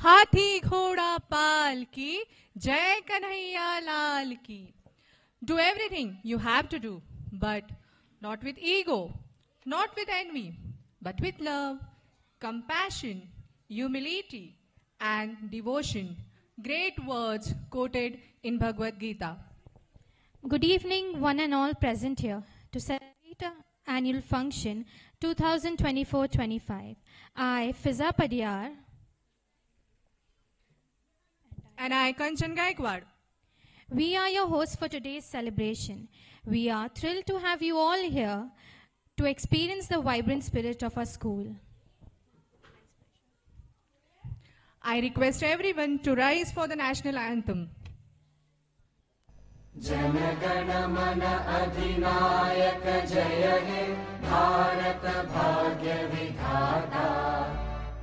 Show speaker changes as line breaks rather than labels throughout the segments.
हाथी घोड़ा पाल की, जय कन्हैया लाल की. Do everything you have to do, but not with ego, not with envy, but with love, compassion, humility, and devotion. Great words quoted in Bhagavad Gita.
Good evening, one and all present here to celebrate our annual function 2024-25. I, Fiza Padiyar,
And I, Kanchan Gaikwad.
we are your hosts for today's celebration. We are thrilled to have you all here to experience the vibrant spirit of our school.
I request everyone to rise for the national anthem.
जनगण मन अधिनायक जय हे भारत भाग्य विधाता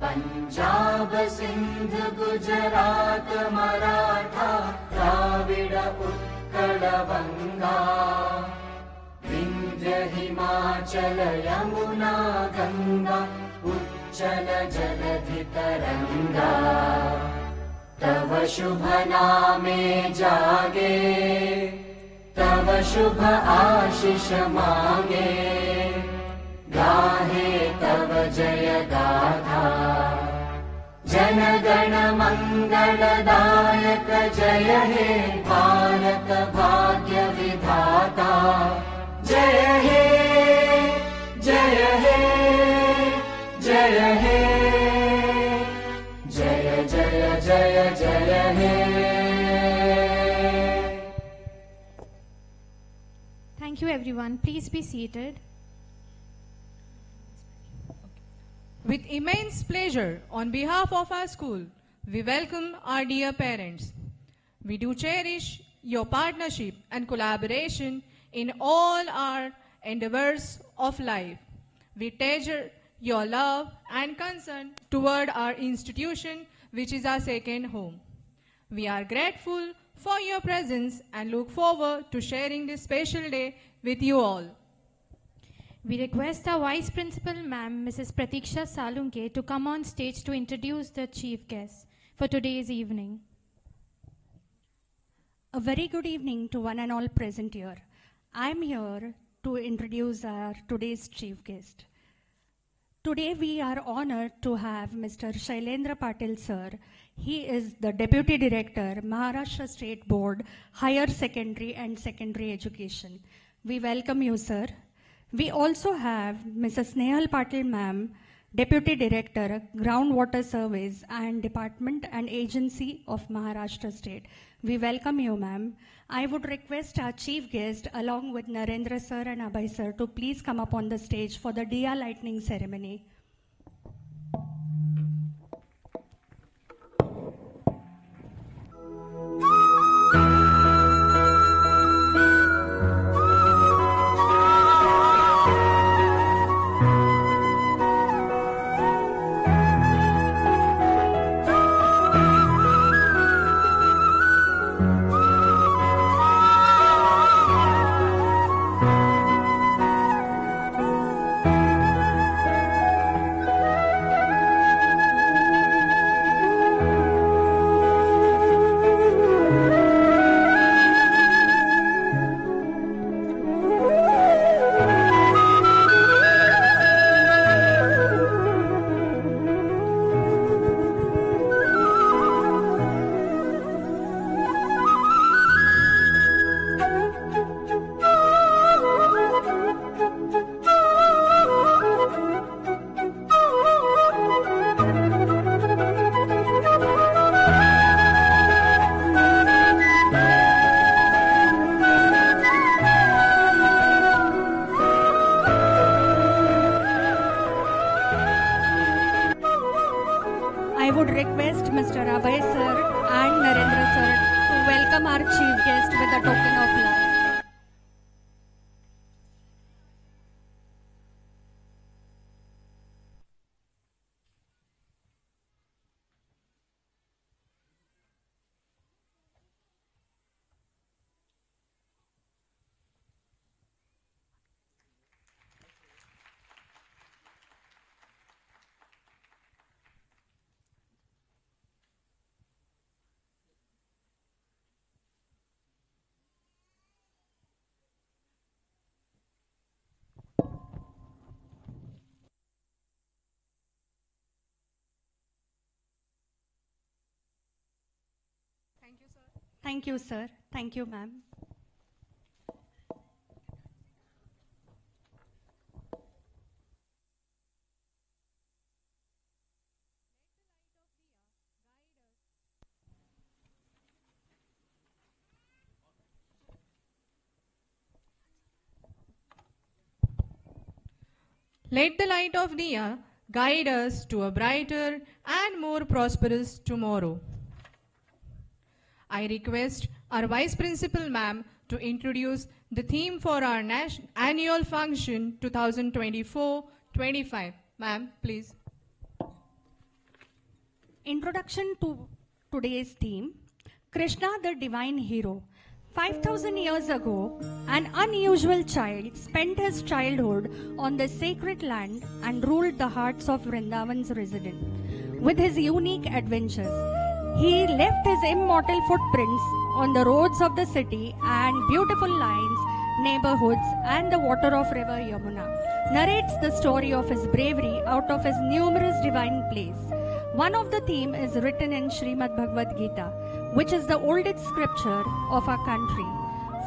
पंजाब सिंध गुजरात मराठा द्राविड उत्कल बंगा विंध्य हिमाचल यमुना गंगा उच्चल जलधि तरंगा तव शुभ नामे जागे तव शुभ आशीष मांगे गाहे तव जय गाथा जन गण मंगलदायक जय हे भारत भाग्य विधाता जय हे जय हे जय हे जय जय जय जय हे.
Thank you, everyone. Please be seated.
With immense pleasure, on behalf of our school, we welcome our dear parents. We do cherish your partnership and collaboration in all our endeavors of life. We treasure your love and concern toward our institution, which is our second home. We are grateful for your presence and look forward to sharing this special day with you all.
We request our Vice Principal, Ma'am, Mrs. Pratiksha Salunke, to come on stage to introduce the chief guest for today's evening.
A very good evening to one and all present here. I'm here to introduce our today's chief guest. Today we are honored to have Mr. Shailendra Patil sir. He is the Deputy Director, Maharashtra State Board, Higher Secondary and Secondary Education. We welcome you, sir. We also have Mrs. Snehal Patil ma'am, Deputy Director, Groundwater Service and Department and Agency of Maharashtra State. We welcome you, ma'am. I would request our chief guest along with Narendra sir and Abhay sir to please come up on the stage for the Diya lighting ceremony. Thank you, sir. Thank you, ma'am.
Let the light of Diya guide us to a brighter and more prosperous tomorrow. I request our Vice Principal Ma'am to introduce the theme for our annual function 2024-25. Ma'am, please.
Introduction to today's theme, Krishna the Divine Hero. 5,000 years ago, an unusual child spent his childhood on the sacred land and ruled the hearts of Vrindavan's residents. With his unique adventures, he left his immortal footprints on the roads of the city and beautiful lines, neighborhoods, and the water of river Yamuna. Narrates the story of his bravery out of his numerous divine plays. One of the themes is written in Srimad Bhagavad Gita, which is the oldest scripture of our country.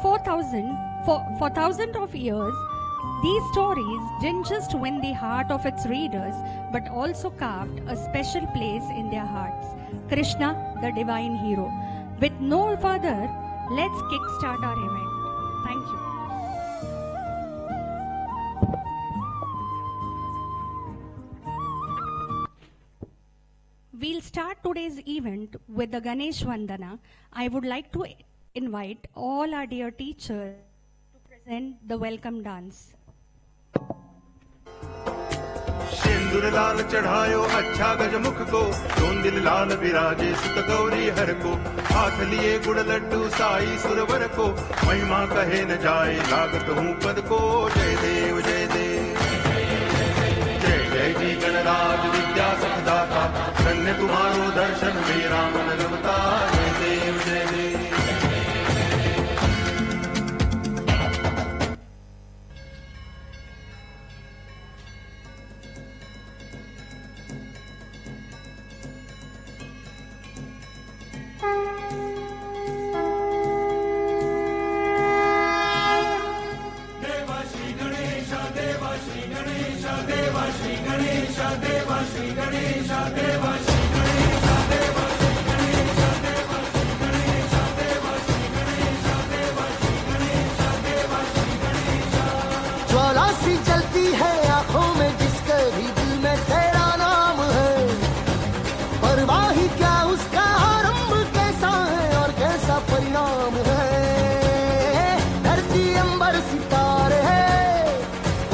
For thousands of years, these stories didn't just win the heart of its readers, but also carved a special place in their hearts. Krishna, the divine hero. With no further, let's kickstart our event. Thank you. We'll start today's event with the Ganesh Vandana. I would like to invite all our dear teachers to present the welcome dance.
सिंदूर लाल चढ़ायो अच्छा गजमुख को, चोंदिल लाल विराजे सुत गौरी हर को, हाथ लिए गुड़ लड्डू साई सुरवर को, महिमा कहे न जाए लागत हूँ पद को। जय देव जय देव जय जय जी गणराज विद्या सखदाता, धन्य तुम्हारो दर्शन मेरा मन रमता। जय देव जय देव।
ज्वाला सी जलती है आंखों में, जिसके भी दिल में तेरा नाम है। परवाही क्या उसका आरंभ कैसा है और कैसा परिणाम है। धरती अंबर सितारे है,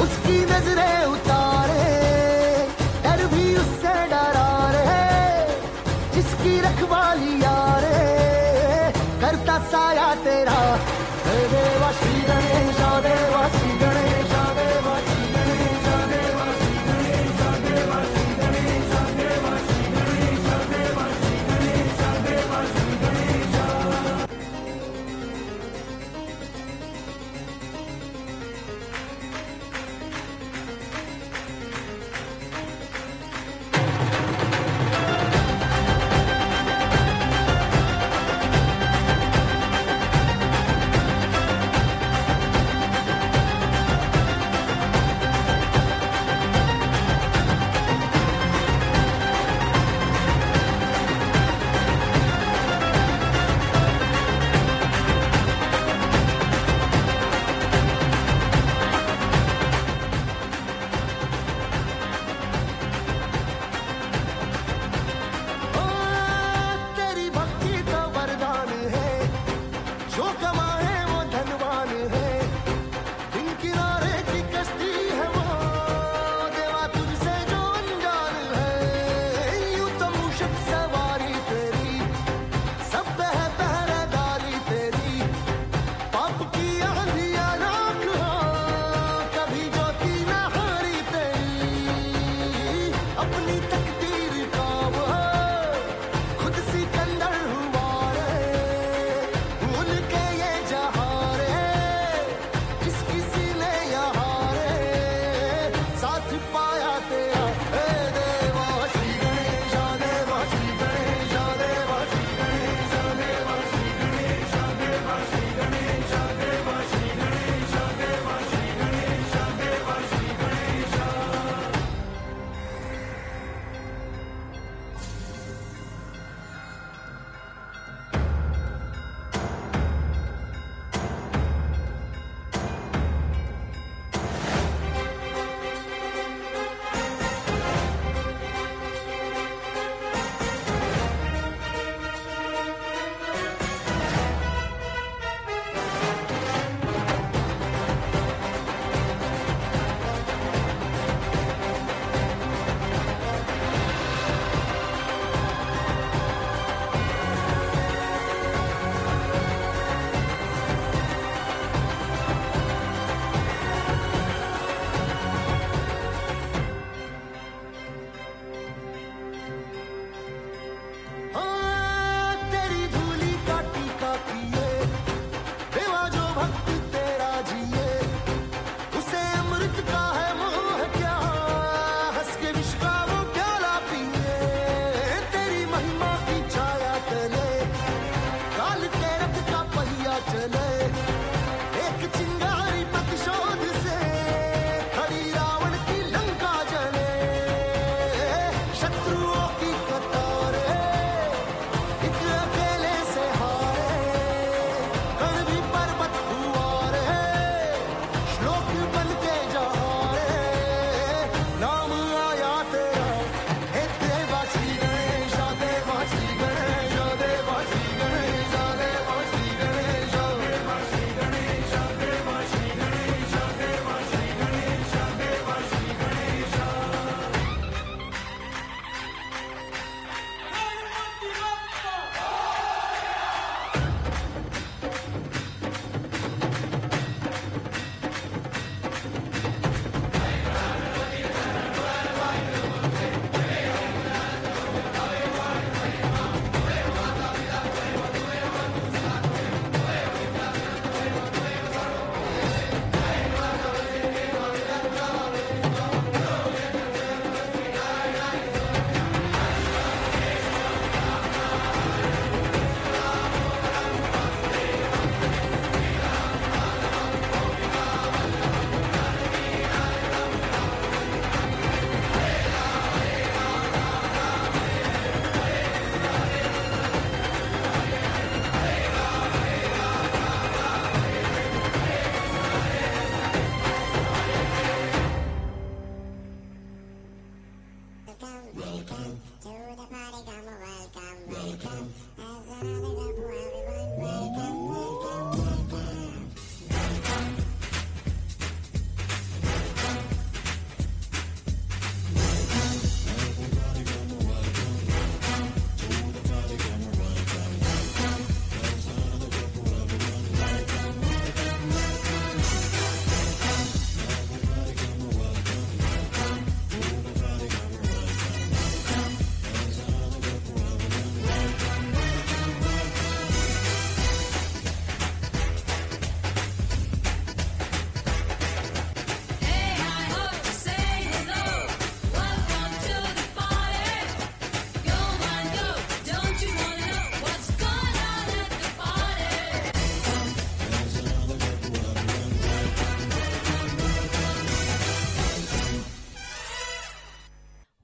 उसकी नजरें उतारे, डर भी उससे डरा रहे, जिसकी रखवाली यारे, करता साया तेरा। जय देवा श्री गणेश देवा श्री गणेश देवा श्री गणेश देवा श्री गणेश देवा श्री गणेश देवा श्री गणेश देवा श्री गणेश देवा Shri Ganesh.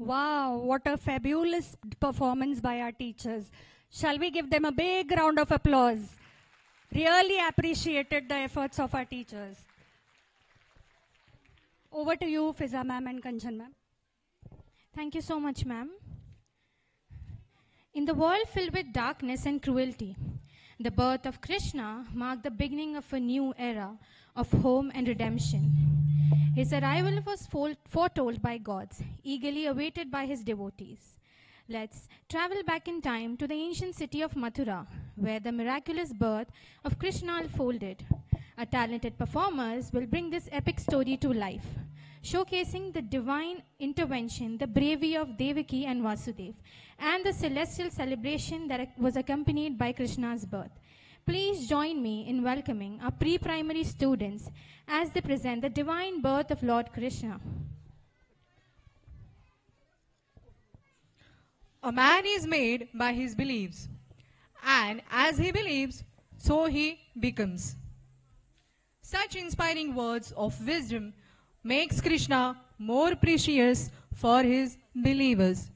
Wow, what a fabulous performance by our teachers. Shall we give them a big round of applause? Really appreciated the efforts of our teachers. Over to you, Fiza ma'am and Kanchan ma'am.
Thank you so much, ma'am. In the world filled with darkness and cruelty, the birth of Krishna marked the beginning of a new era of home and redemption. His arrival was foretold by gods, eagerly awaited by his devotees. Let's travel back in time to the ancient city of Mathura, where the miraculous birth of Krishna unfolded. Our talented performers will bring this epic story to life, showcasing the divine intervention, the bravery of Devaki and Vasudev, and the celestial celebration that was accompanied by Krishna's birth. Please join me in welcoming our pre-primary students as they present the divine birth of Lord Krishna.
A man is made by his beliefs, and as he believes, so he becomes. Such inspiring words of wisdom makes Krishna more precious for his believers.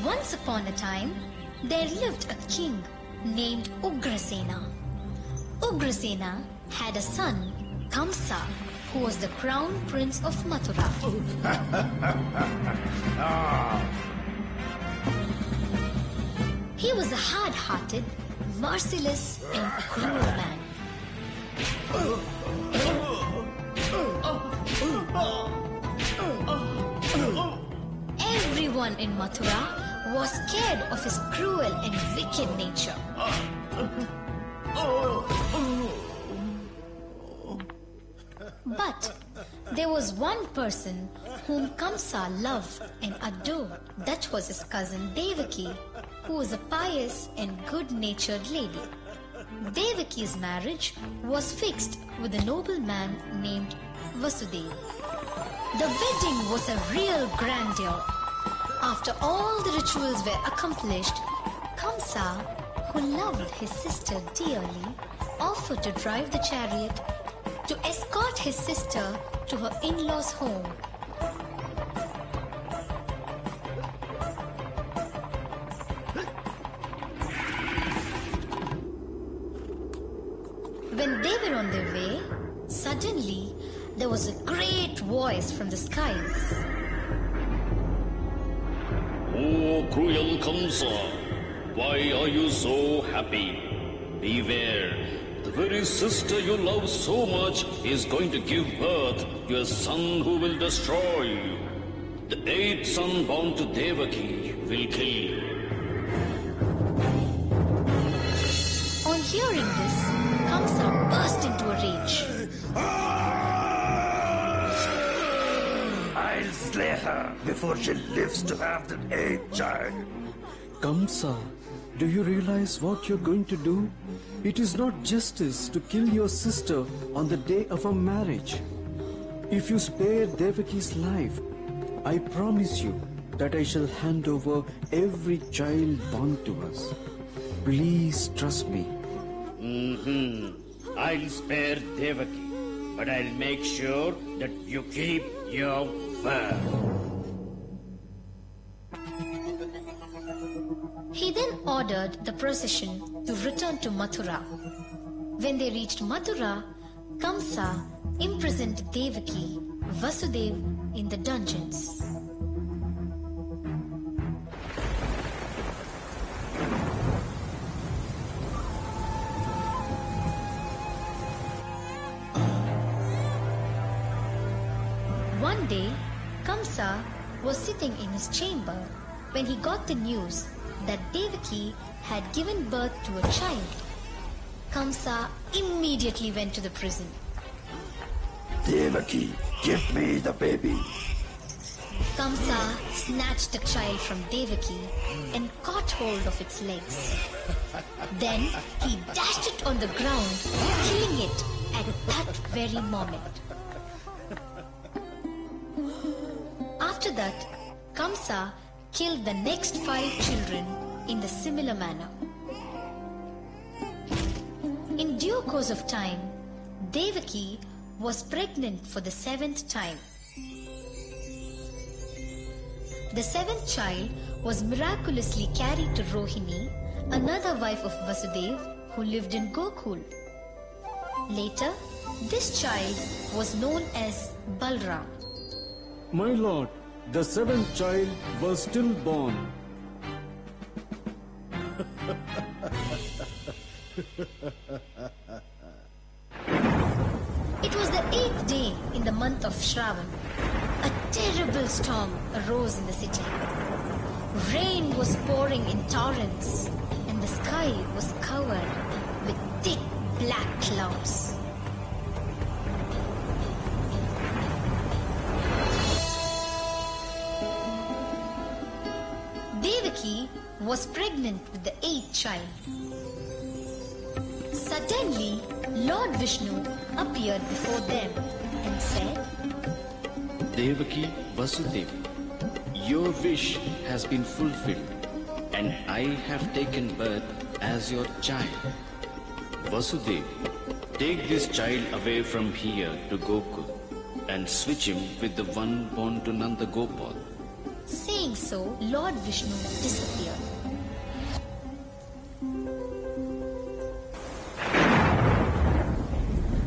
Once upon a time, there lived a king named Ugrasena. Ugrasena had a son, Kamsa, who was the crown prince of Mathura. He was a hard-hearted, merciless, and cruel man. Everyone in Mathura was scared of his cruel and wicked nature. But there was one person whom Kamsa loved and adored. That was his cousin Devaki, who was a pious and good-natured lady. Devaki's marriage was fixed with a noble man named Vasudeva. The wedding was a real grandeur. After all the rituals were accomplished, Kamsa, who loved his sister dearly, offered to drive the chariot to escort his sister to her in-laws' home. When they were on their way, suddenly there was a great voice from the skies.
Oh, cruel Kamsa, why are you so happy? Beware, the very sister you love so much is going to give birth to a son who will destroy you. The 8th son born to Devaki will kill you.
On hearing this, Kamsa burst into a rage.
I'll slay her before she lives to have the 8th child.
Kamsa, do you realize what you're going to do? It is not justice to kill your sister on the day of her marriage. If you spare Devaki's life, I promise you that I shall hand over every child born to us. Please trust me.
I'll spare Devaki, but I'll make sure that you keep your word.
He then ordered the procession to return to Mathura. When they reached Mathura, Kamsa imprisoned Devaki, Vasudeva in the dungeons. One day, Kamsa was sitting in his chamber when he got the news that Devaki had given birth to a child. Kamsa immediately went to the prison.
Devaki, give me the baby.
Kamsa snatched the child from Devaki and caught hold of its legs. Then he dashed it on the ground, killing it at that very moment. After that, Kamsa killed the next 5 children in the similar manner. In due course of time, Devaki was pregnant for the 7th time. The 7th child was miraculously carried to Rohini, another wife of Vasudev who lived in Gokul. Later, this child was known as Balram.
My lord, the 7th child was stillborn.
It was the 8th day in the month of Shravan. A terrible storm arose in the city. Rain was pouring in torrents, and the sky was covered with thick black clouds. Devaki was pregnant with the 8th child. Suddenly, Lord Vishnu appeared before them and said,
Devaki, Vasudeva, your wish has been fulfilled, and I have taken birth as your child. Vasudeva, take this child away from here to Gokul and switch him with the one born to Nanda Gopal.
Saying so, Lord Vishnu disappeared.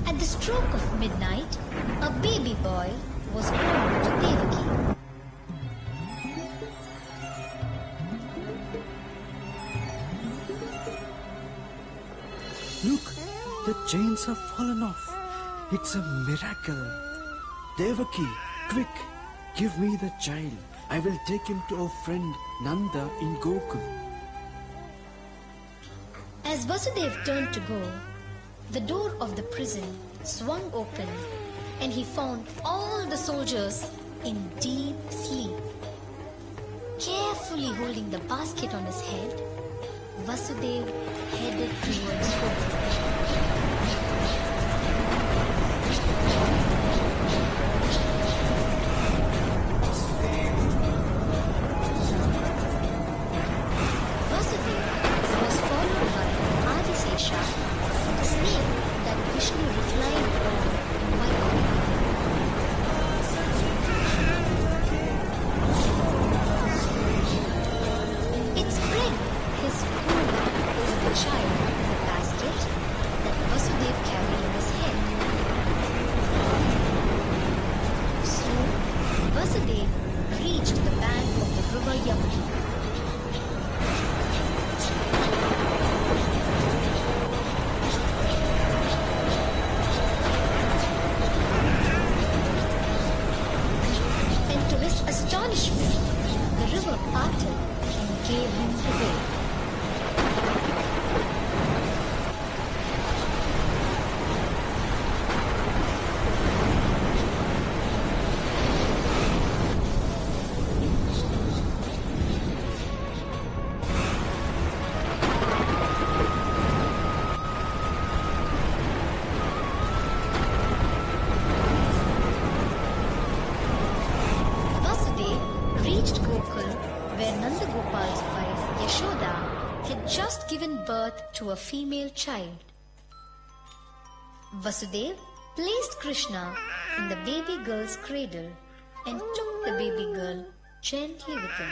At the stroke of midnight, a baby boy was born to Devaki.
Look, the chains have fallen off. It's a miracle. Devaki, quick, give me the child. I will take him to our friend Nanda in Gokul.
As Vasudev turned to go, the door of the prison swung open and he found all the soldiers in deep sleep. Carefully holding the basket on his head, Vasudev headed towards Gokul. To a female child. Vasudev placed Krishna in the baby girl's cradle and took the baby girl gently with him.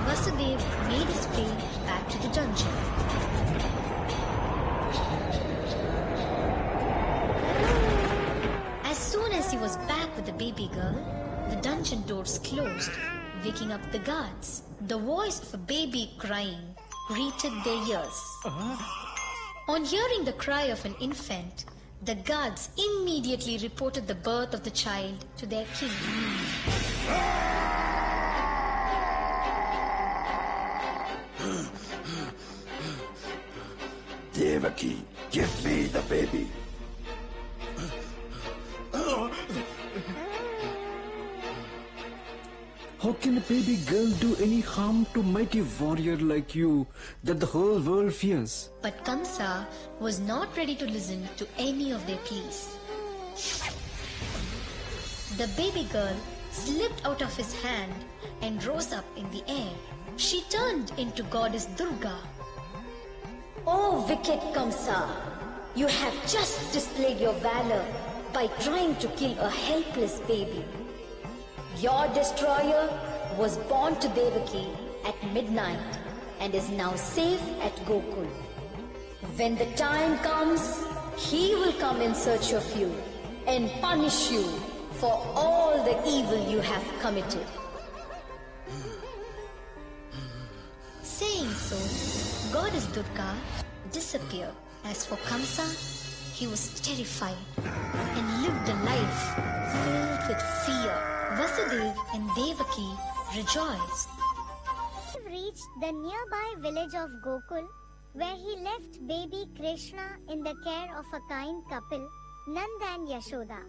Vasudev made his way back to the dungeon. As soon as he was back with the baby girl, the dungeon doors closed, waking up the guards. The voice of a baby crying greeted their ears. On hearing the cry of an infant, the guards immediately reported the birth of the child to their king.
Devaki, give me the baby.
How can a baby girl do any harm to mighty warrior like you that the whole world fears?
But Kamsa was not ready to listen to any of their pleas. The baby girl slipped out of his hand and rose up in the air. She turned into goddess Durga.
Oh, wicked Kamsa, you have just displayed your valor by trying to kill a helpless baby. Your destroyer was born to Devaki at midnight and is now safe at Gokul. When the time comes, he will come in search of you and punish you for all the evil you have committed.
Saying so, goddess Durga disappeared. As for Kamsa, he was terrified and lived a life filled with fear. Vasudev and Devaki rejoiced.
He reached the nearby village of Gokul, where he left baby Krishna in the care of a kind couple, Nanda and Yashoda.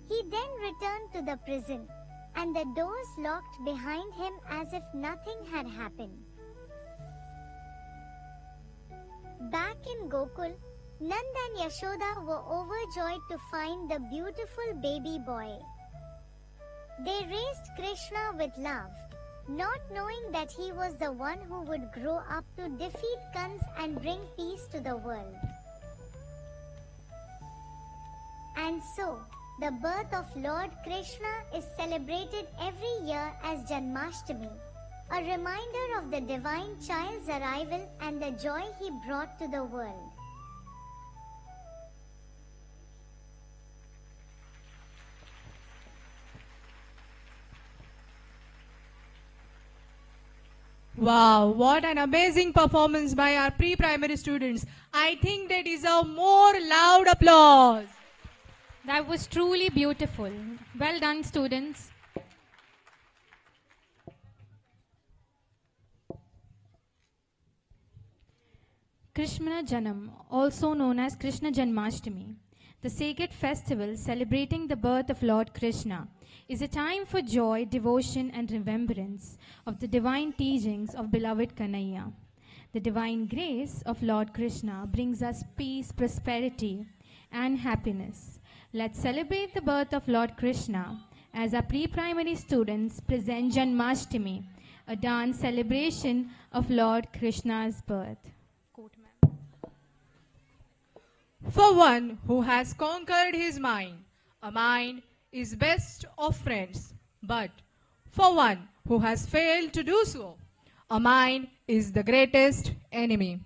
He then returned to the prison, and the doors locked behind him as if nothing had happened. Back in Gokul, Nanda and Yashoda were overjoyed to find the beautiful baby boy. They raised Krishna with love, not knowing that he was the one who would grow up to defeat Kans and bring peace to the world. And so, the birth of Lord Krishna is celebrated every year as Janmashtami, a reminder of the divine child's arrival and the joy he brought to the world.
Wow, what an amazing performance by our pre-primary students. I think they deserve more loud applause.
That was truly beautiful. Well done, students. Krishna Janam, also known as Krishna Janmashtami, the sacred festival celebrating the birth of Lord Krishna, is a time for joy, devotion, and remembrance of the divine teachings of beloved Kanhaiya. The divine grace of Lord Krishna brings us peace, prosperity, and happiness. Let's celebrate the birth of Lord Krishna as our pre-primary students present Janmashtami, a dance celebration of Lord Krishna's birth.
For one who has conquered his mind, a mind is best of friends. But for one who has failed to do so, a mind is the greatest enemy.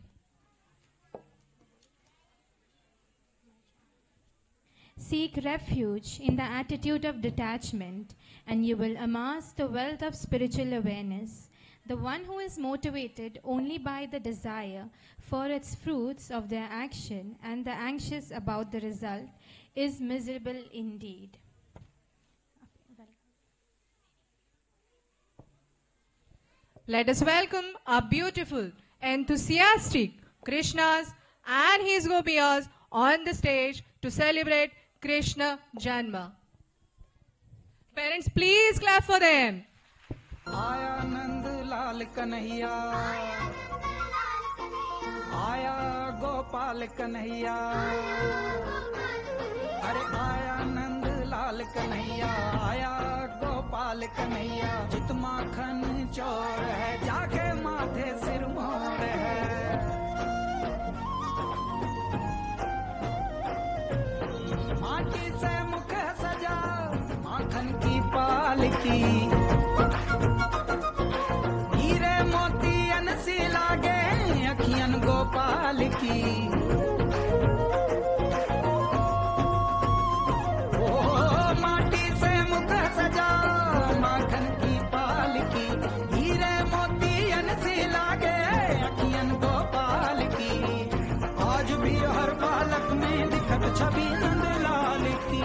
Seek refuge in the attitude of detachment, and you will amass the wealth of spiritual awareness. The one who is motivated only by the desire for its fruits of their action and the anxious about the result is miserable indeed.
Let us welcome our beautiful, enthusiastic Krishnas and his Gopiyas on the stage to celebrate Krishna Janma. Parents, please clap for them.
आया नंद लाल कन्हैया, आया गोपाल कन्हैया, अरे आया नंद लाल कन्हैया, आया गोपाल कन्हैया, चित माखन चोर है, जाके माथे सिर मोर है। माटी से मुख सजा माखन की पालकी, हीरे मोतियन सी लागे अखियन गोपाल की। ओ माटी से मुख सजा माखन की पालकी, हीरे मोतियन सी लागे अखियन गोपाल की। आज भी हर बालक में दिखत छवि नंद लाल की।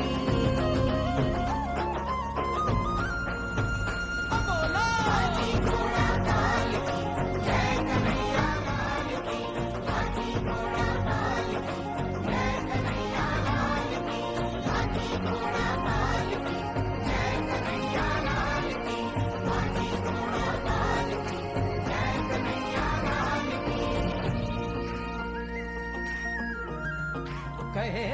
कहे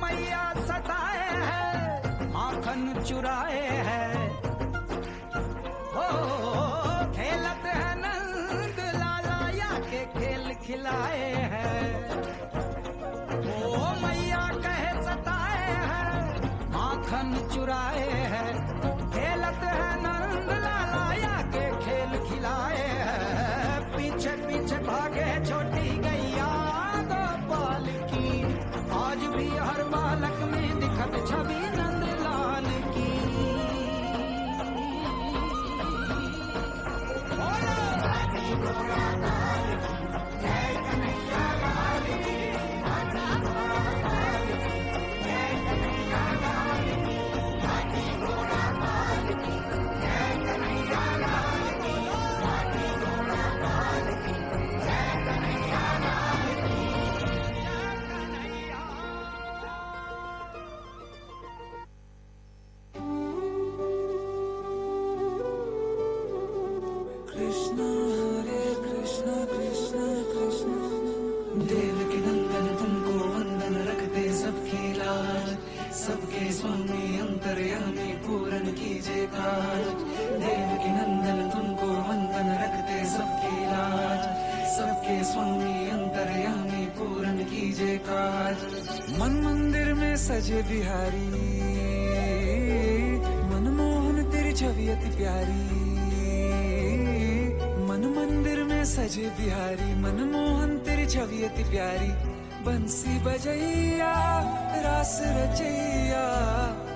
मैया सताए है माखन चुराए है ओ खेलत है नंद लाला या के खेल खिलाए है ओ मैया कहे सताए है माखन चुराए है खेलत है नंद लाला या के खेल खिलाए है पीछे पीछे भागे छोटी गैया गोपाल की आज भी हर बालक में दिखत छवि नंदलाल की
कृष्णा हरे कृष्णा कृष्णा कृष्णा देव के नंदन तुमको वंदन रखते सबकी लाज सबके स्वामी अंतर्यामी पूरन कीजिए काज देव के नंदन तुमको वंदन रखते सबकी लाज सबके स्वामी अंतर्यामी पूरन कीजिए काज मन मंदिर में सजे बिहारी मनमोहन तेरी छवि अति प्यारी मन मंदिर में सजे बिहारी मनमोहन तेरी छवि अति प्यारी बंसी बजैया रास रचैया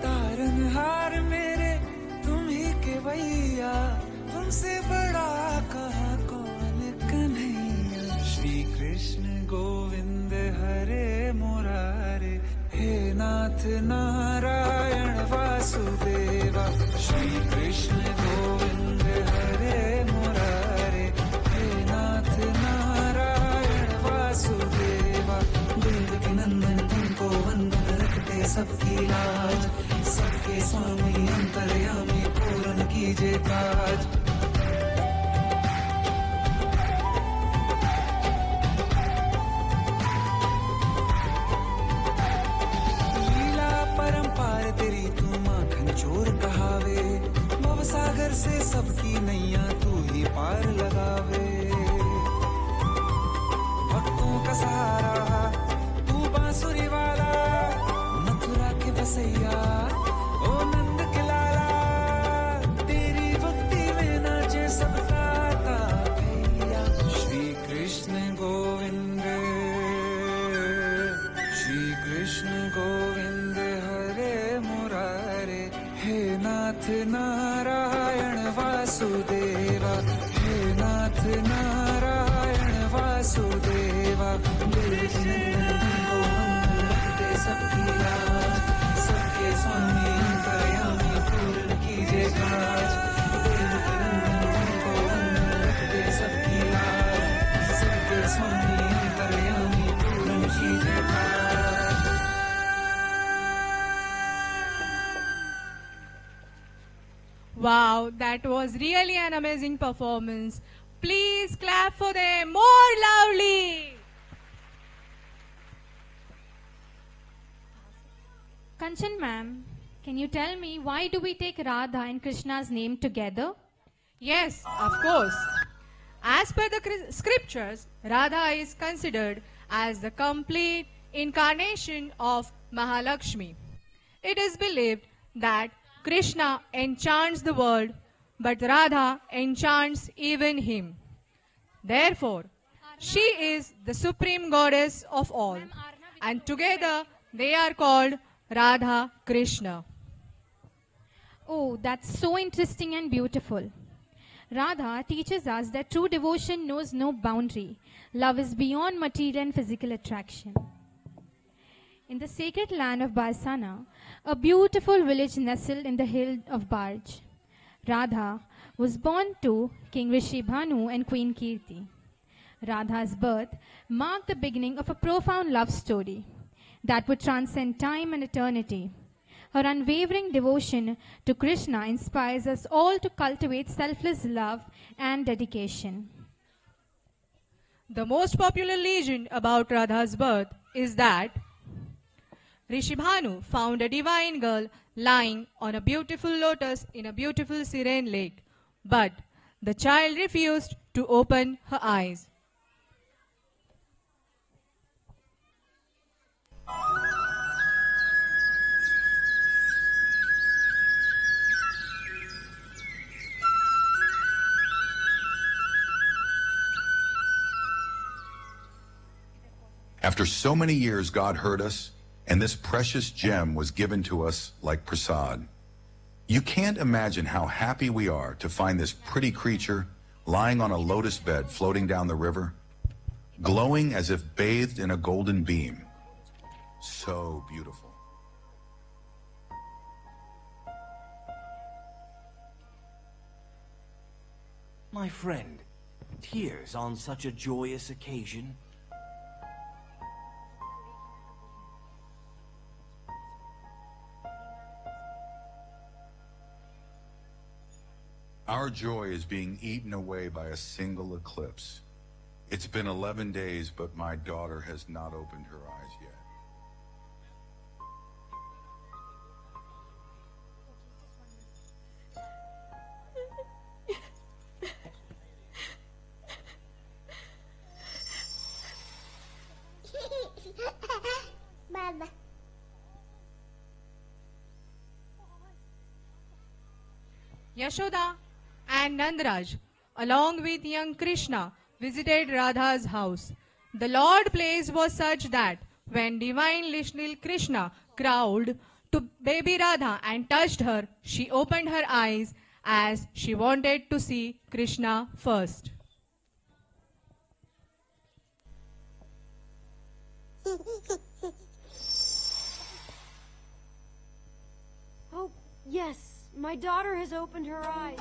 तारनहार मेरे तुम ही के भैया तुमसे बड़ा कहाँ कौन कन्हैया श्री कृष्ण गोविंद हरे मुरारे हे नाथ नारायण वासुदेवा श्री कृष्ण गोविंद हरे मुरारे हे नाथ नारायण वासुदेवा देव के नंदन तुमको वंदन रखते सबकी लाज सबके स्वामी अंतर्यामी पूरन कीजिए काज लीला परंपार तेरी तू माखन चोर कहावे भव सागर से सबकी नैया तू ही पार लगावे भक्तों का सहारा तू बांसुरी वाला मथुरा के बसैया ओ नंद के लाला तेरी भक्ति में नाचे सबका भैया श्री कृष्ण गोविंद हरे मुरारे हे नाथ नारायण वासुदेवा हे नाथ नारायण वासुदेवा देव तुमको वंदन रखते सबकी लाज सबके स्वामी अंतर्यामी पूर्ण कीजिए काज देव तुमको वंदन रखते सबकी लाज सबके स्वामी अंतर्यामी पूर्ण कीजिए काज
Wow, that was really an amazing performance. Please clap for them more loudly.
Kanchan ma'am, can you tell me why do we take Radha and Krishna's name together?
Yes, of course. As per the scriptures, Radha is considered as the complete incarnation of Mahalakshmi. It is believed that Krishna enchants the world, but Radha enchants even him. Therefore, she is the supreme goddess of all, and together they are called Radha Krishna.
Oh, that's so interesting and beautiful. Radha teaches us that true devotion knows no boundary. Love is beyond material and physical attraction. In the sacred land of Barsana, a beautiful village nestled in the hill of Barj, Radha was born to King Rishi Bhanu and Queen Kirti. Radha's birth marked the beginning of a profound love story. that would transcend time and eternity. Her unwavering devotion to Krishna inspires us all to cultivate selfless love and dedication.
The most popular legend about Radha's birth is that Rishibhanu found a divine girl lying on a beautiful lotus in a beautiful serene lake, but the child refused to open her eyes.
After so many years, God heard us, and this precious gem was given to us like prasad. You can't imagine how happy we are to find this pretty creature lying on a lotus bed floating down the river, glowing as if bathed in a golden beam. So beautiful.
My friend, tears on such a joyous occasion.
Our joy is being eaten away by a single eclipse. It's been 11 days, but my daughter has not opened her eyes yet.
Baba.
Yashoda and Nandaraj, along with young Krishna, visited Radha's house. The Lord place was such that when divine Little Krishna crawled to baby Radha and touched her, she opened her eyes as she wanted to see Krishna first.
Oh, yes. My daughter has opened her eyes.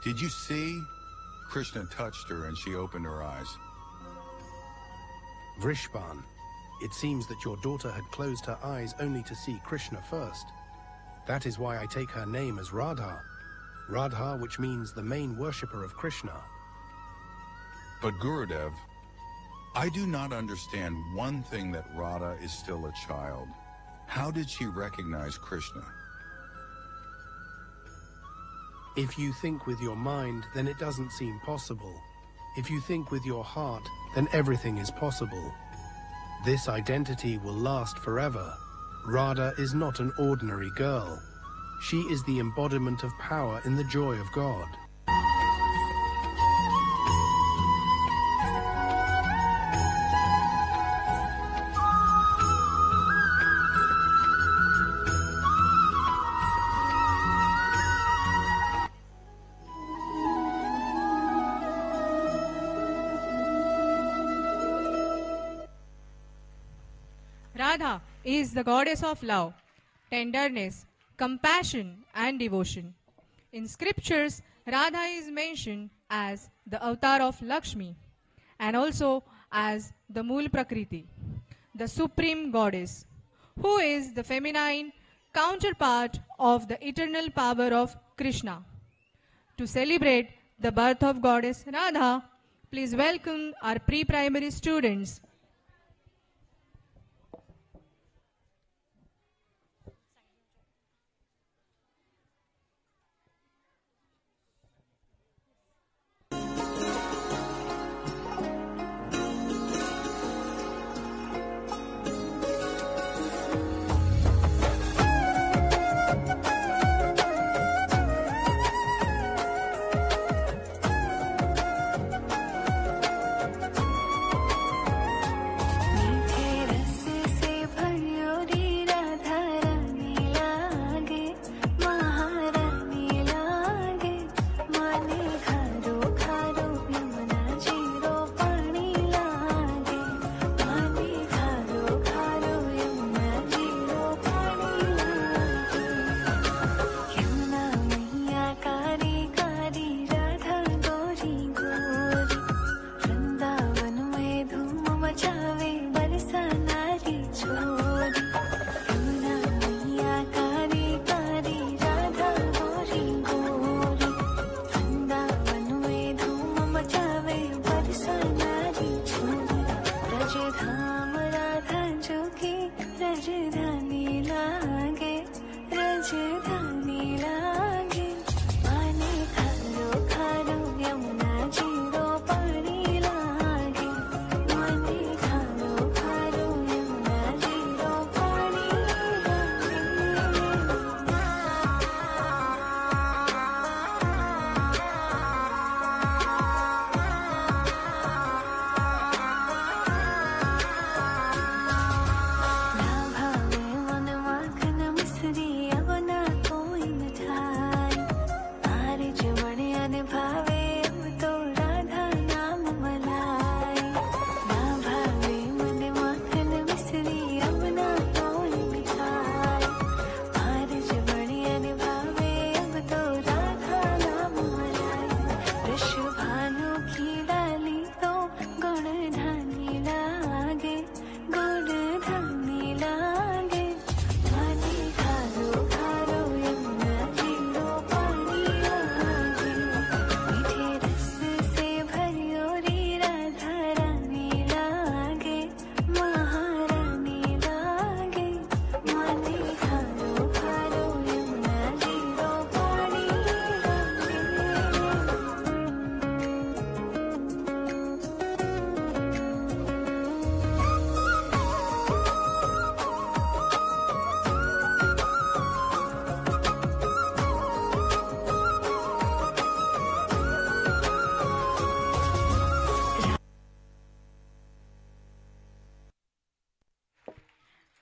Did you see? Krishna touched her and she opened her eyes.
Vrishban, it seems that your daughter had closed her eyes only to see Krishna first. That is why I take her name as Radha. Radha, which means the main worshipper of Krishna.
But Gurudev, I do not understand one thing, that Radha is still a child. How did she recognize Krishna?
If you think with your mind, then it doesn't seem possible. If you think with your heart, then everything is possible. This identity will last forever. Radha is not an ordinary girl. She is the embodiment of power in the joy of God.
Radha is the goddess of love, tenderness, compassion and devotion. In scriptures, Radha is mentioned as the avatar of Lakshmi and also as the Mool Prakriti, the supreme goddess, who is the feminine counterpart of the eternal power of Krishna. To celebrate the birth of goddess Radha, please welcome our pre-primary students.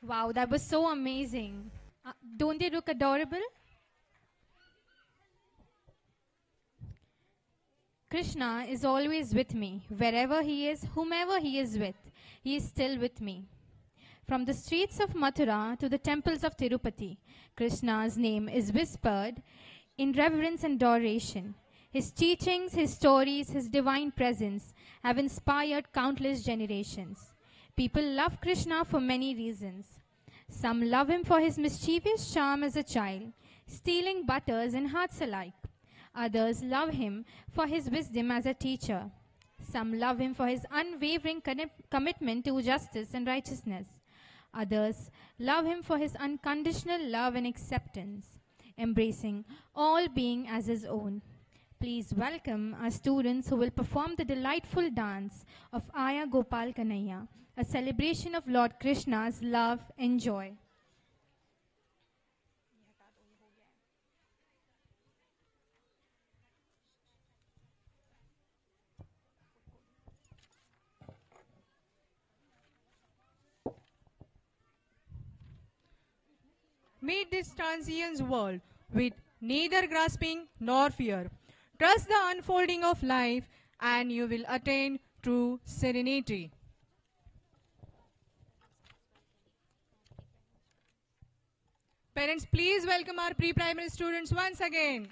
Wow, that was so amazing. Don't they look adorable? Krishna is always with me. Wherever he is, whomever he is with, he is still with me. From the streets of Mathura to the temples of Tirupati, Krishna's name is whispered in reverence and adoration. His teachings, his stories, his divine presence have inspired countless generations. People love Krishna for many reasons. Some love him for his mischievous charm as a child, stealing butters and hearts alike. Others love him for his wisdom as a teacher. Some love him for his unwavering commitment to justice and righteousness. Others love him for his unconditional love and acceptance, embracing all being as his own. Please welcome our students who will perform the delightful dance of Aya Gopal Kanhaiya, a celebration of Lord Krishna's love and joy.
Meet this transient's world with neither grasping nor fear. Trust the unfolding of life and you will attain true serenity. Parents, please welcome our pre-primary students once again.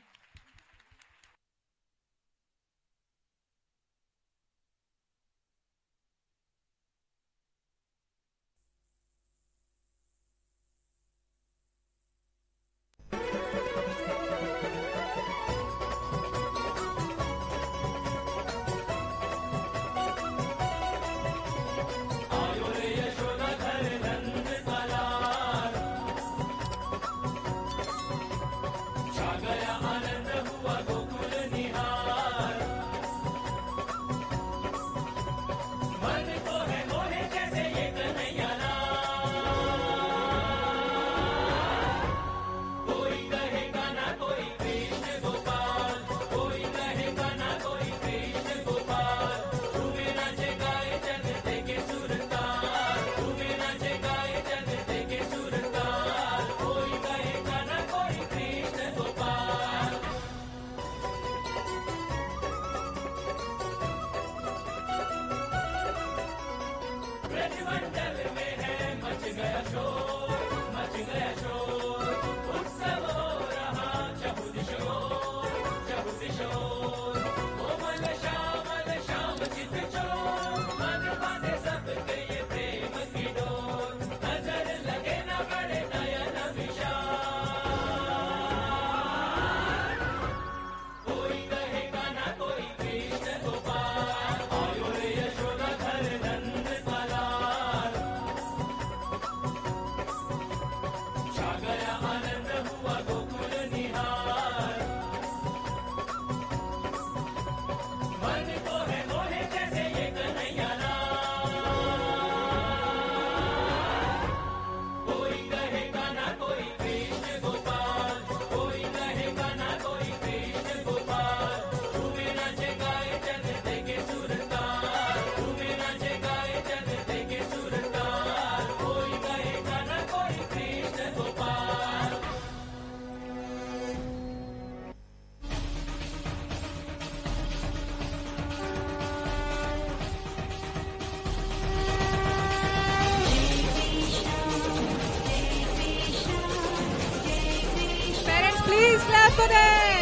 Please clap for them.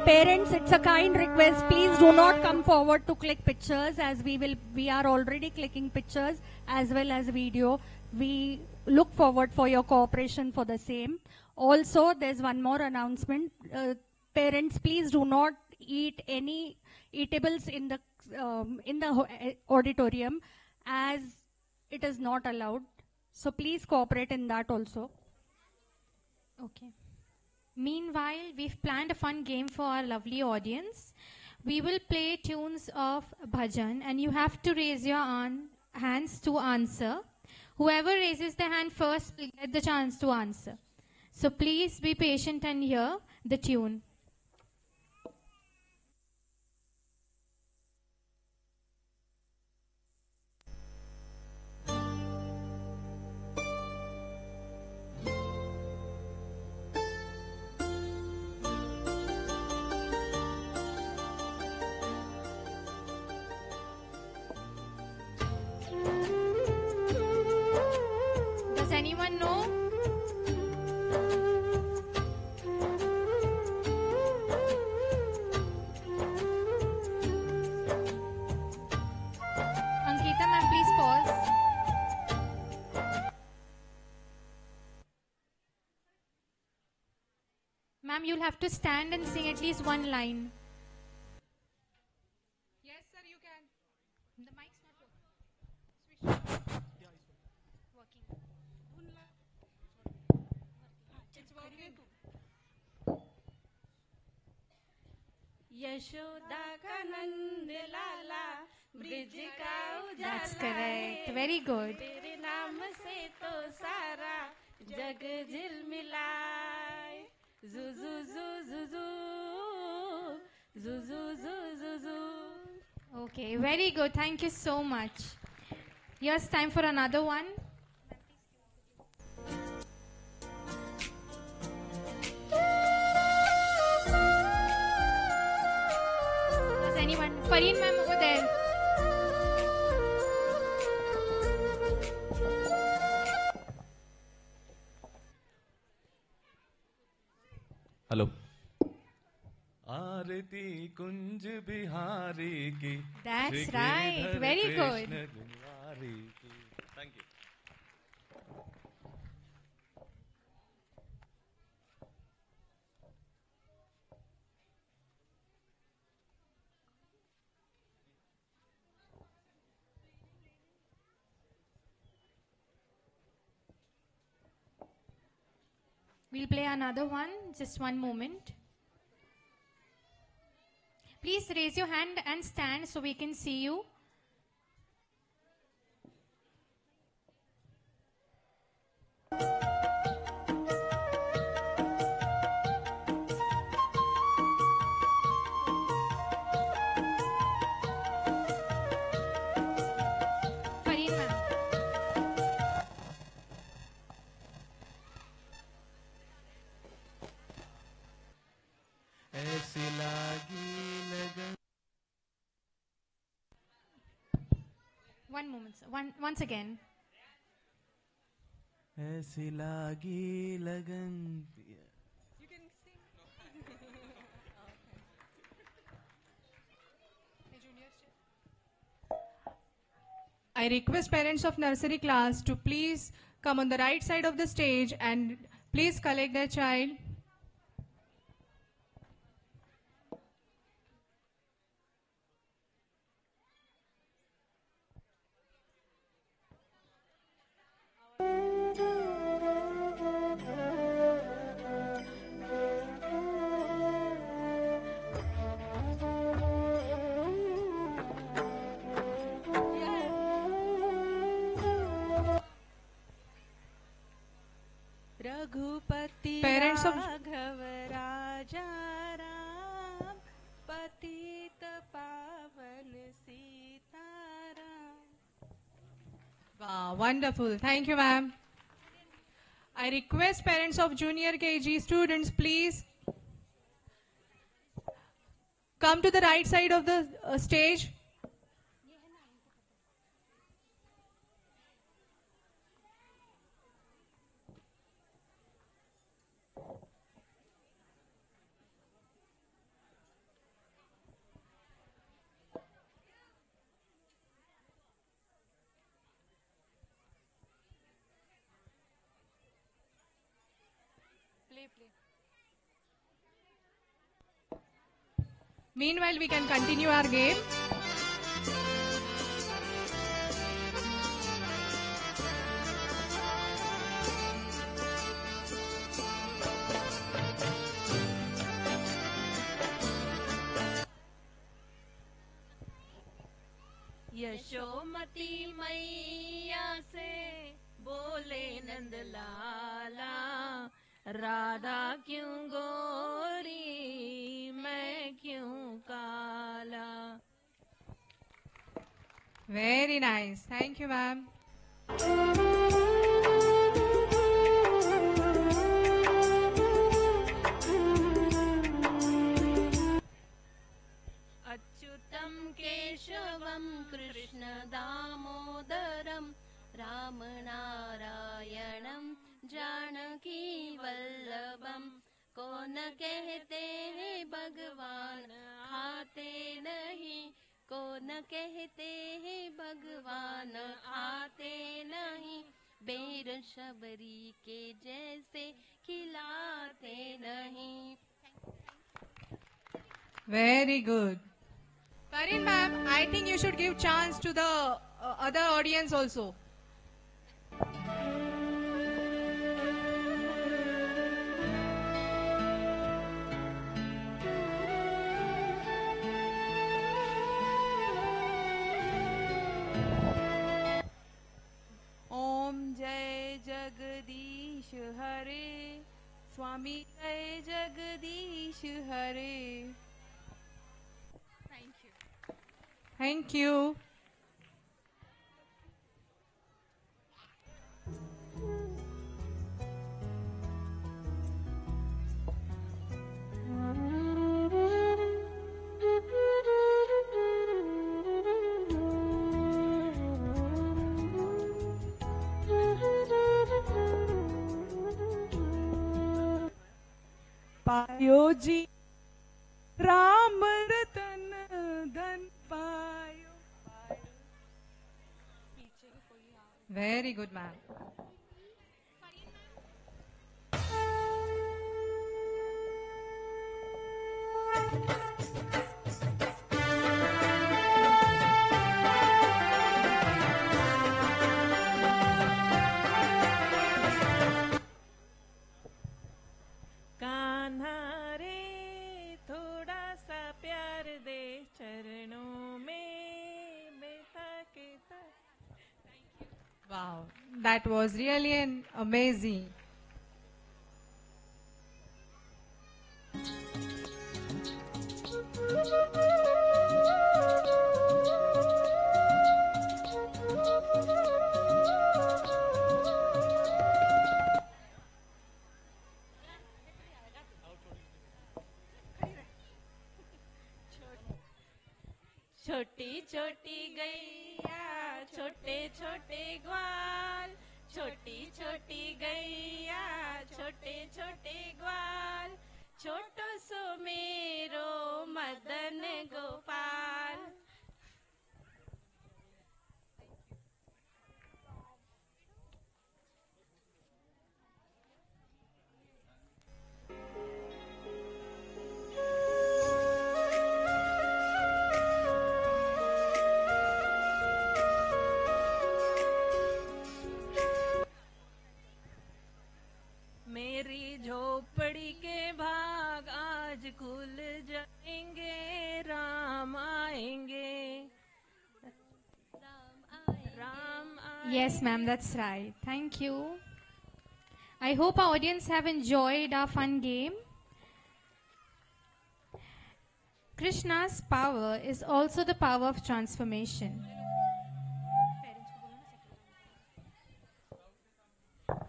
Parents, it's a kind request. Please do not come forward to click pictures, as we are already clicking pictures as well as video. We look forward for your cooperation for the same. Also, there's one more announcement. Parents, please do not eat any eatables in the auditorium, as it is not allowed. So please cooperate in that also.
Okay. Meanwhile, we've planned a fun game for our lovely audience. We will play tunes of bhajan and you have to raise your hands to answer. Whoever raises their hand first will get the chance to answer. So please be patient and hear the tune. Does anyone know? Ankita ma'am, please pause. Ma'am, you'll have to stand and sing at least one line.
Yes, sir, you can.
The mic's not working. Working.
It's working.
Yashoda का नंद लाला bridge का उजाला
That's correct. Very good.
तेरे नाम से तो सारा जग झिलमिलाए जू जू जू जू जू जू जू जू जू जू.
Okay, very good. Thank you so much. Here's time for another one. Does anyone? Fareen ma'am over there.
Hello. Aarti Kunj Bihari की
That's
Shri
right.
Giridhar
Very good.
Krishna कुमारी की। Thank you.
We'll play another one. Just one moment. Please raise your hand and stand so we can see you. Fareen ma'am.
ऐसी लागी लगन।
One moment, sir. Once again.
ऐसी लागी लगन।
You can sing. I request parents of nursery class to please come on the right side of the stage and please collect their child.
Raghupati
Parents of-
Raghav राजा राम पतित पावन Sitaram.
Wow, wonderful. Thank you, ma'am. I request parents of junior KG students, please come to the right side of the stage. Meanwhile, we can continue our game.
Yashomati मैया से बोले नंद लाला राधा क्यों गोरी मैं क्यों काला.
Very nice. Thank you, ma'am.
अच्युतं केशवं कृष्ण दामोदरं राम नारायणं जानकी वल्लभं कौन कहते हैं भगवान आते नहीं कौन कहते हैं भगवान आते नहीं बेर शबरी के जैसे खिलाते नहीं.
Very good. Karin ma'am, I think you should give chance to the other audience also.
ओम जय जगदीश हरे स्वामी जय जगदीश हरे.
Thank you.
पायो जी राम रतन धन पायो.
Very good, ma'am.
कान्हा रे थोड़ा सा प्यार दे चरणों में बैठा के.
Wow, that was really an amazing.
छोटी छोटी गैया छोटे छोटे ग्वाल छोटी छोटी गैया छोटे छोटे ग्वाल छोटो सो मेरो मदन गोपाल. मेरी झोपड़ी के भाग आज खुल जाएंगे राम आएंगे.
Yes, ma'am, that's right. Thank you. I hope our audience have enjoyed our fun game. Krishna's power is also the power of transformation.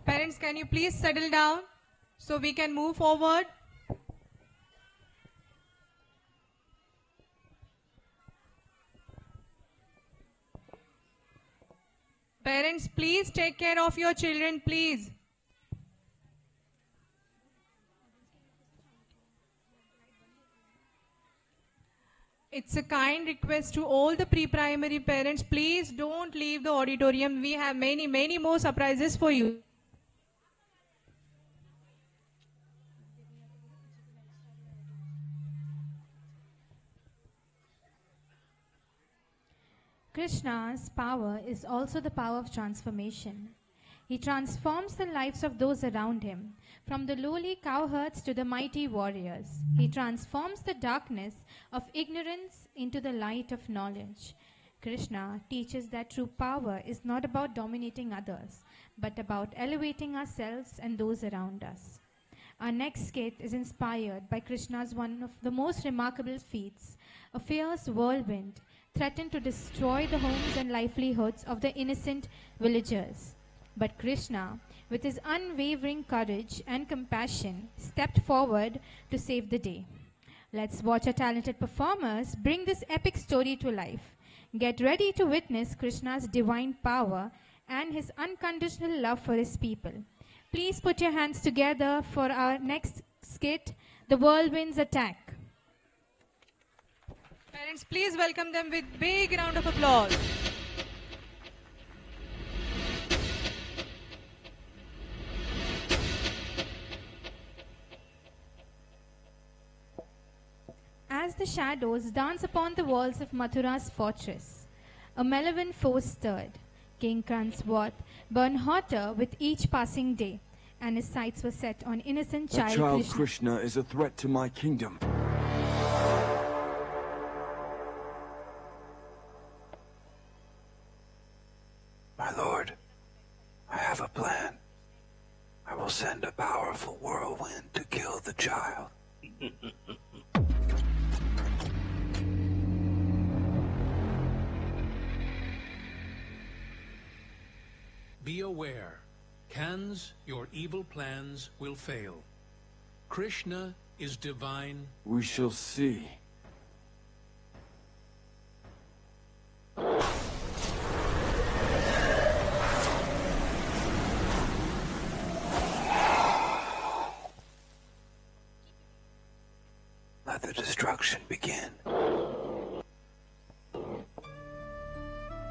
Parents, can you please settle down so we can move forward? Parents, please take care of your children, please. It's a kind request to all the pre-primary parents. Please don't leave the auditorium. We have many, many more surprises for you.
Krishna's power is also the power of transformation. He transforms the lives of those around him, from the lowly cowherds to the mighty warriors. He transforms the darkness of ignorance into the light of knowledge. Krishna teaches that true power is not about dominating others, but about elevating ourselves and those around us. Our next skit is inspired by Krishna's one of the most remarkable feats. A fierce whirlwind threatened to destroy the homes and livelihoods of the innocent villagers. But Krishna, with his unwavering courage and compassion, stepped forward to save the day. Let's watch our talented performers bring this epic story to life. Get ready to witness Krishna's divine power and his unconditional love for his people. Please put your hands together for our next skit, The Whirlwind's Attack.
Parents, please welcome them with big round of applause.
As the shadows dance upon the walls of Mathura's fortress, a malevolent force stirred. King Kanswath burned hotter with each passing day, and his sights were set on innocent
That
child
child
Krishna.
Krishna is a threat to my kingdom. My lord, I have a plan. I will send a powerful whirlwind to kill the child.
Be aware, Kans, your evil plans will fail. Krishna is divine.
We shall see. Let the destruction begin.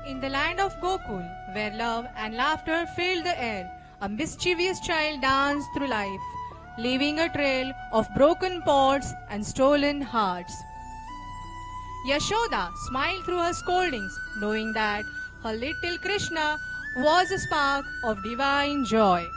In the land of Gokul, where love and laughter filled the air, a mischievous child danced through life, leaving a trail of broken pots and stolen hearts. Yashoda smiled through her scoldings, knowing that her little Krishna was a spark of divine joy.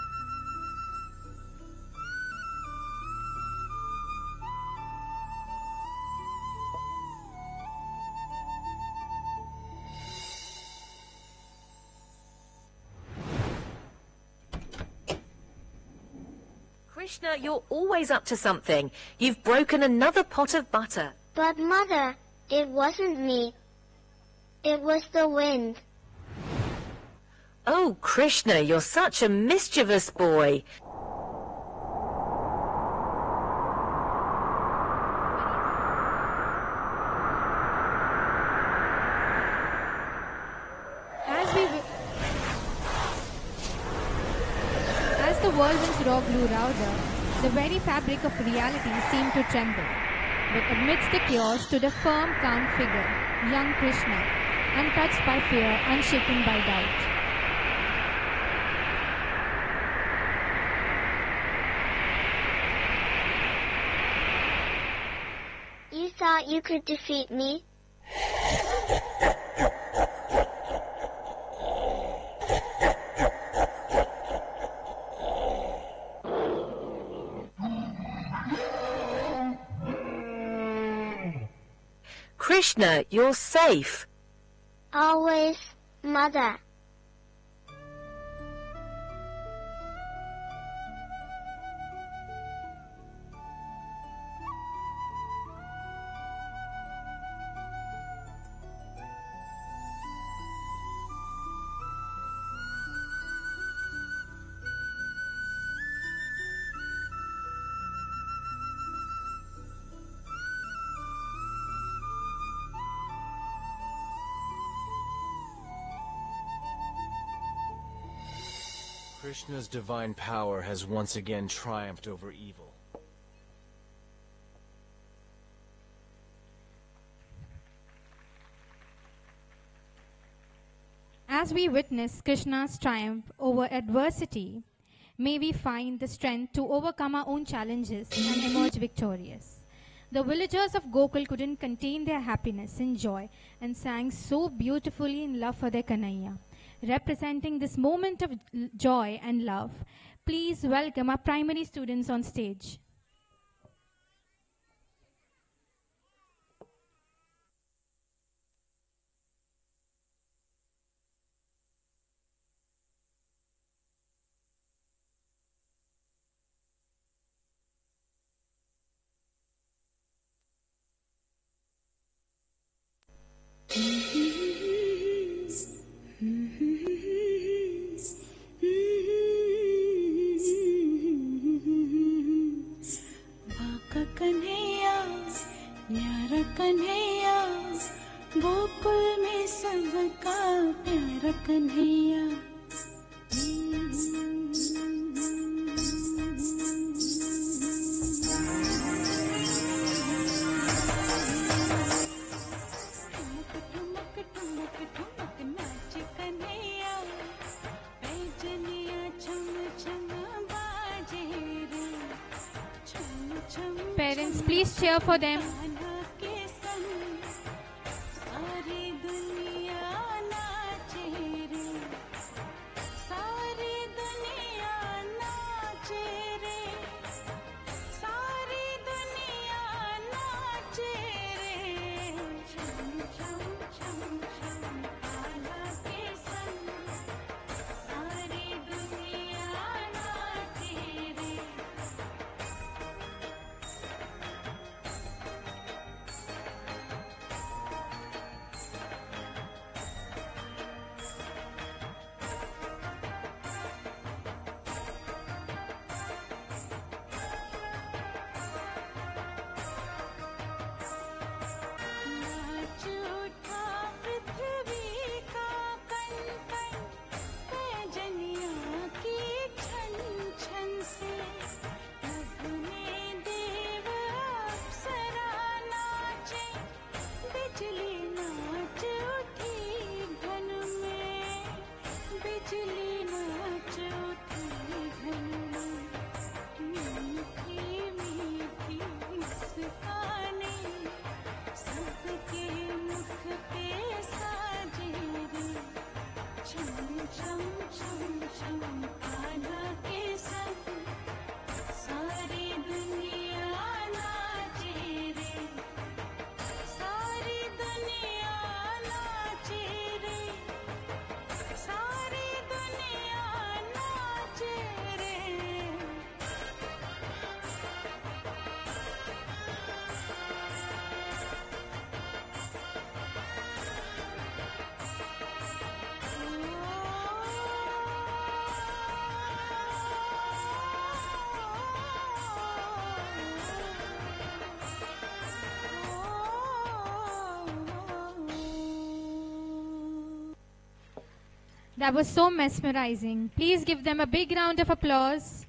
Krishna, you're always up to something. You've broken another pot of butter.
But Mother, it wasn't me. It was the wind.
Oh, Krishna, you're such a mischievous boy.
As the whirlwind's roar grew louder, the very fabric of reality seemed to tremble. But amidst the chaos stood a firm, calm figure, young Krishna, untouched by fear, unshaken by doubt.
You thought you could defeat me?
Krishna, you're safe.
Always, Mother.
Krishna's divine power has once again triumphed over evil.
As we witness Krishna's triumph over adversity, may we find the strength to overcome our own challenges and emerge victorious. The villagers of Gokul couldn't contain their happiness and joy and sang so beautifully in love for their Kanhaiya. Representing this moment of joy and love, please welcome our primary students on stage.
Kanhaiya ठुमक ठुमक ठुमक नाच कन्हैया पैजनिया छम छम बाजे रे छम छम
Parents, please cheer for them.
के संग सारी दुनिया नाचे रे सारी दुनिया नाचे रे सारी दुनिया नाचे रे छम छम छम छम कान्हा के संग सारी दुनिया नाचे रे नाच उठा पृथ्वी का कण कण पैजनिया की छन छन से लगने देव अप्सरा नाचे बिजली नाच उठी घन में बिजली नाच उठी घन में मीठी मीठी मुस्काने सबके मुख पे साजे रे छम छम छम छम कान्हा के संग सारी दुनिया नाचे रे सारी दुनिया नाचे रे सारी दुनिया नाचे रे
That was so mesmerizing. Please give them a big round of applause.